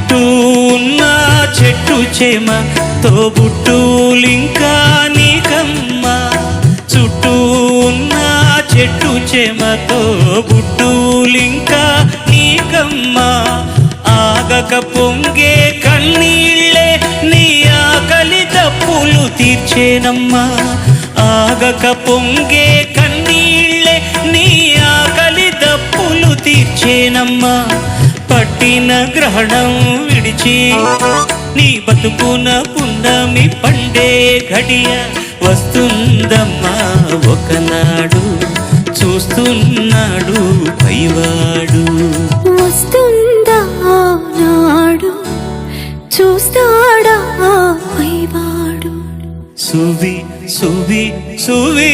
చుట్టూ ఉన్న చెట్టు చేమ తోబుట్టులింకా నీకమ్మ. చుట్టూ ఉన్న చెట్టు చేమ తోబుట్టులింకా నీకమ్మ. ఆగక పొంగే కన్నీళ్ళే నీ ఆకలి దప్పులు తీర్చేనమ్మా. ఆగక పొంగే కన్నీళ్ళే నీ ఆకలి దప్పులు తీర్చేనమ్మా. పట్టిన గ్రహణం విడిచి నీ బతుకున పున్నమి పండే ఘడియ వస్తుందమ్మా ఒకనాడు. చూస్తున్నాడు పైవాడు. వస్తుందా నాడు, చూస్తాడా పైవాడు. సువి సువి సువి